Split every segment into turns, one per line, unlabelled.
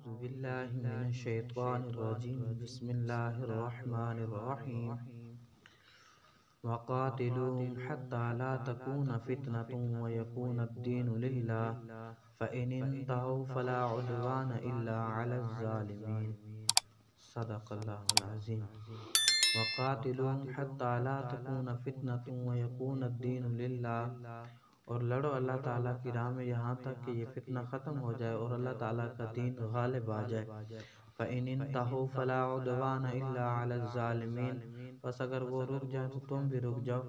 أعوذ بالله من الشيطان الرجيم بسم الله الرحمن الرحيم وقاتلوهم حتى لا تكون فتنة ويكون الدين لله فإن انتهوا فلا عدوان إلا على الظالمين صدق الله العظيم وقاتلوهم حتى لا تكون فتنة ويكون الدين لله اور لڑو اللہ تعالیٰ کی راہ میں یہاں تک کہ یہ فتنہ ختم ہو جائے اور اللہ تعالیٰ کا دین غالب آ جائے فَإِنِ انْتَهُوا فَلَا عُدْوَانَ إِلَّا عَلَى الظَّالِمِينَ بس اگر وہ رک جائیں تو تم بھی رک جاؤ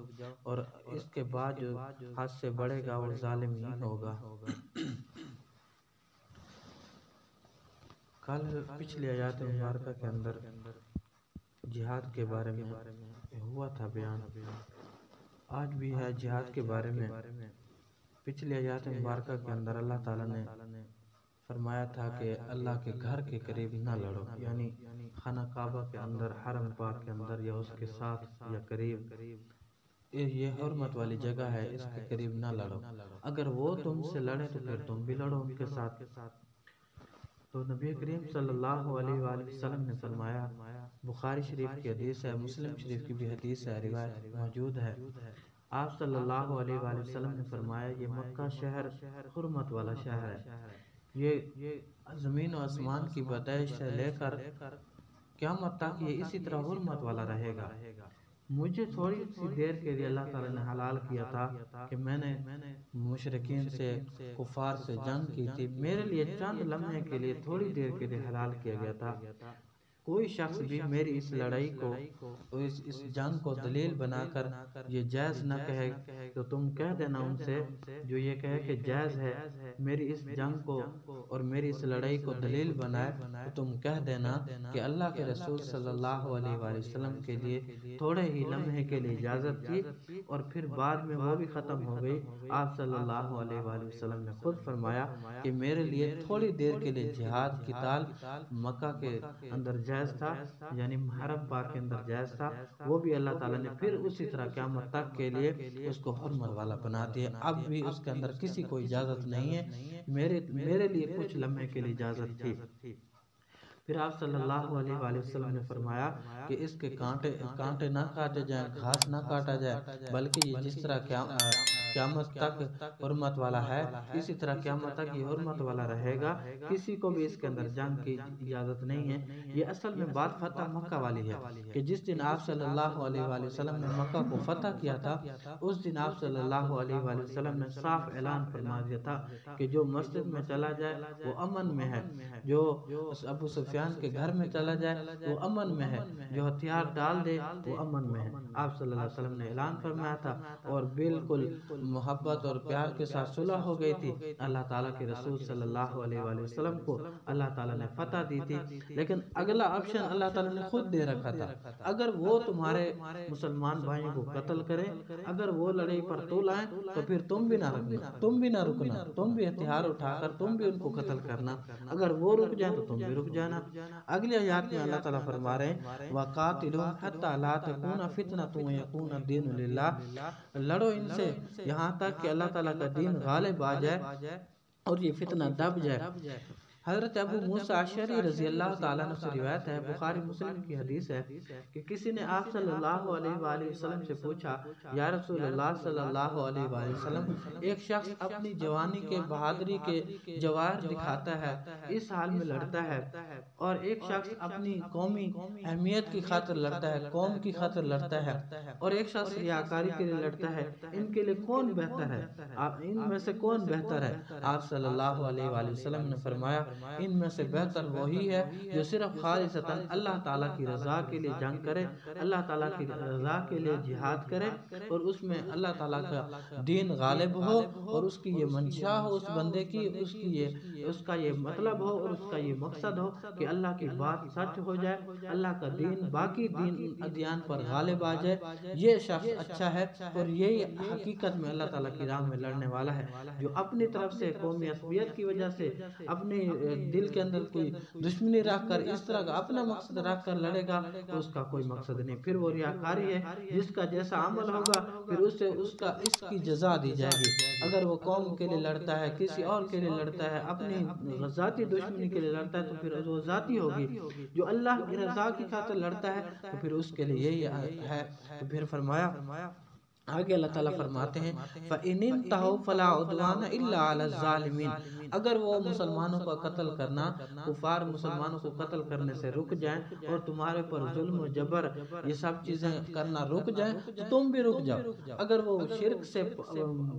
اور اس کے بعد جو حد سے بڑھے گا اور ظالم ہی ہوگا۔ کل پچھلی آیات مبارکہ کے اندر جہاد کے بارے میں ہوا تھا بیان، آج بھی ہے جہاد کے بارے میں۔ پچھلی آیات مبارکہ کے اندر اللہ تعالیٰ نے فرمایا تھا کہ اللہ کے گھر کے قریب نہ لڑو، یعنی خانہ کعبہ کے اندر، حرم پاک کے اندر یا اس کے ساتھ یا قریب، یہ حرمت والی جگہ ہے، اس کے قریب نہ لڑو۔ اگر وہ تم سے لڑے تو پھر تم بھی لڑو ان کے ساتھ۔ تو نبی کریم صلی اللہ علیہ وآلہ وسلم نے فرمایا، بخاری شریف کی حدیث ہے، مسلم شریف کی بھی حدیث ہے، روایت موجود ہے، آپ صلی اللہ علیہ وآلہ وسلم نے فرمایا یہ مکہ شہر حرمت والا شہر ہے، یہ زمین و آسمان کی پیدائش سے لے کر قیامت تک یہ اسی طرح حرمت والا رہے گا۔ مجھے تھوڑی سی دیر کے لیے اللہ تعالیٰ نے حلال کیا تھا کہ میں نے مشرکین سے، کفار سے جنگ کی تھی، میرے لیے چند لمحے کے لیے، تھوڑی دیر کے لیے حلال کیا گیا تھا۔ کوئی شخص بھی میری اس لڑائی کو، اس جنگ کو دلیل بنا کر یہ جائز نہ کہے تو تم کہہ دینا ان سے، جو یہ کہے کہ جائز ہے میری اس جنگ کو اور میری اس لڑائی کو دلیل بنائے، تو تم کہہ دینا کہ اللہ کے رسول صلی اللہ علیہ وآلہ وسلم کے لیے تھوڑے ہی لمحے کے لیے اجازت تھی اور پھر بعد میں وہ بھی ختم ہو گئی۔ آپ صلی اللہ علیہ وآلہ وسلم نے خود فرمایا کہ میرے لیے تھوڑی دیر کے لیے جہاد قتال مکہ کے اندر جائز تھا، یعنی حرم پاک کے اندر جائز تھا، وہ بھی اللہ تعالیٰ نے پھر اسی طرح قیامت تک کے لیے اس کو حرمت والا بنا دیا۔ اب بھی اس کے اندر کسی کو اجازت نہیں ہے، میرے لیے کچھ لمحے کے لیے اجازت تھی۔ پھر آپ صلی اللہ علیہ وآلہ وسلم نے فرمایا کہ اس کے کانٹے نہ کاٹے جائیں، گھاس نہ کاٹا جائے، بلکہ یہ جس طرح قیامت تک حرمت والا ہے اسی طرح قیامت تک یہ حرمت والا رہے گا، کسی کو بھی اس کے اندر جنگ کی اجازت نہیں ہے۔ یہ اصل میں بات فتح مکہ والی ہے کہ جس دن آپ صلی اللہ علیہ وآلہ وسلم نے مکہ کو فتح کیا تھا، اس دن آپ صلی اللہ علیہ وآلہ وسلم نے صاف اعلان فرما دیا تھا کہ جو مسجد میں چلا جائے وہ امن میں ہے، جو ابو سفیان کے گھر میں چلا جائے وہ امن میں ہے، جو ہتھیار ڈال دے وہ امن میں ہے۔ آپ صلی اللہ علیہ وسلم نے اعلان فرمایا تھا اور بالکل محبت اور پیار کے ساتھ صلح ہو گئی تھی۔ اللہ تعالیٰ کے رسول صلی اللہ علیہ وآلہ وسلم کو اللہ تعالیٰ نے فتح دی تھی، لیکن اگلا آپشن اللہ تعالیٰ نے خود دے رکھا تھا، اگر وہ تمہارے مسلمان بھائیوں کو قتل کریں، اگر وہ لڑائی پر طول آئیں تو پھر تم بھی نہ رکنا، تم بھی ہتھیار اٹھا کر تم بھی ان کو قتل کرنا، اگر وہ رک جائیں تو تم بھی رک جانا۔ اگلی آیات میں اللہ تعالیٰ فرما رہے ہیں وَقَاتِلُوهُمْ حَتَّى لَا تَكُونَ فِتْنَةٌ وَيَكُونَ الدِّينُ لِلَّهِ، لڑو ان سے یہاں تک کہ اللہ تعالیٰ کا دین غالب آ جائے اور یہ فتنہ دب جائے۔ حضرت ابو موسیٰ اشعری رضی اللہ تعالیٰ عنہ سے روایت ہے، بخاری مسلم کی حدیث ہے کہ کسی نے آپ صلی اللہ علیہ وآلہ وسلم سے پوچھا، یا رسول اللہ صلی اللہ علیہ وآلہ وسلم، ایک شخص اپنی جوانی کے بہادری کے جواہر دکھاتا ہے، اس حال میں لڑتا ہے، اور ایک شخص اپنی قومی اہمیت کی خاطر لڑتا ہے، قوم کی خاطر لڑتا ہے، اور ایک شخص ریاکاری کے لیے لڑتا ہے، ان کے لیے کون بہتر ہے؟ ان میں سے کون بہتر ہے؟ آپ صلی اللہ علیہ وآلہ وسلم نے فرمایا ان میں سے بہتر وہی ہے جو صرف خالصتاً اللہ تعالیٰ کی رضا کے لیے جنگ کرے، اللہ تعالیٰ کی رضا کے لیے جہاد کرے، اور اس میں اللہ تعالیٰ کا دین غالب ہو اور اس کی یہ منشا ہو، اس بندے کی اس کا یہ مطلب ہو اور اس کا یہ مقصد ہو کہ اللہ کی بات سچ ہو جائے، اللہ کا دین باقی ادیان پر غالب آ جائے، یہ شخص اچھا ہے۔ اور یہی حقیقت میں اللہ تعالیٰ کی راہ میں لڑنے والا ہے، جو اپنی طرف سے قومی عصبیت کی وجہ سے اپنی دل کے اندر کوئی دشمنی رکھ کر اس طرح کا اپنا مقصد رکھ کر لڑے گا تو اس کا کوئی مقصد نہیں، پھر وہ ریاکاری ہے، جس کا جیسا عمل ہوگا پھر اسے اس کی جزا دی جائے گی۔ اگر وہ قوم کے لیے لڑتا ہے، کسی اور کے لیے لڑتا ہے، اپنی اپنی ذاتی دشمنی کے لیے لڑتا ہے تو پھر وہ ذاتی ہوگی، جو اللہ کی رضا کی خاطر لڑتا ہے تو پھر اس کے لیے یہی ہے۔ تو پھر فرمایا آگے اللہ تعالیٰ فرماتے ہیں فَإِنِ انْتَهَوْا فَلَا عُدْوَانَ إِلَّا عَلَى الظَّالِمِينَ، اگر وہ مسلمانوں کو قتل کرنا، کفار مسلمانوں کو قتل کرنے سے رک جائیں اور تمہارے پر ظلم و جبر یہ سب چیزیں کرنا رک جائیں تو تم بھی رک جاؤ۔ اگر وہ شرک سے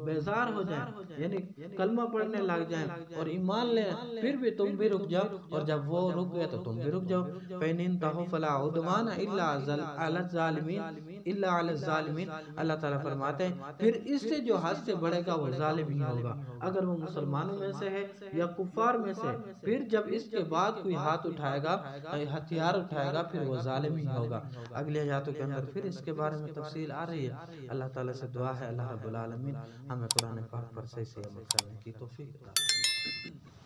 بیزار ہو جائیں یعنی کلمہ پڑھنے لگ جائیں اور ایمان لیں پھر بھی تم بھی رک جاؤ، اور جب وہ رک گئے تو تم بھی رک جاؤ۔ فَإِنِ انْتَهَوْا فَلَا عُدْوَانَ إِلَّا عَلَى الظَّالِمِينَ، اللہ تعالیٰ فرماتے ہیں پھر اس سے جو حد سے بڑھے گا وہ ظالم ہی ہوگا، اگر وہ مسلمانوں میں سے ہے یا کفار میں سے، پھر جب اس کے بعد کوئی ہاتھ اٹھائے گا، ہتھیار اٹھائے گا، پھر وہ ظالم ہی ہوگا۔ اگلے آیاتوں کے اندر پھر اس کے بارے میں تفصیل آ رہی ہے۔ اللہ تعالیٰ سے دعا ہے اللہ رب العالمین ہمیں قرآن پاک پر صحیح سے عمل کرنے کی توفیق عطا فرمائے۔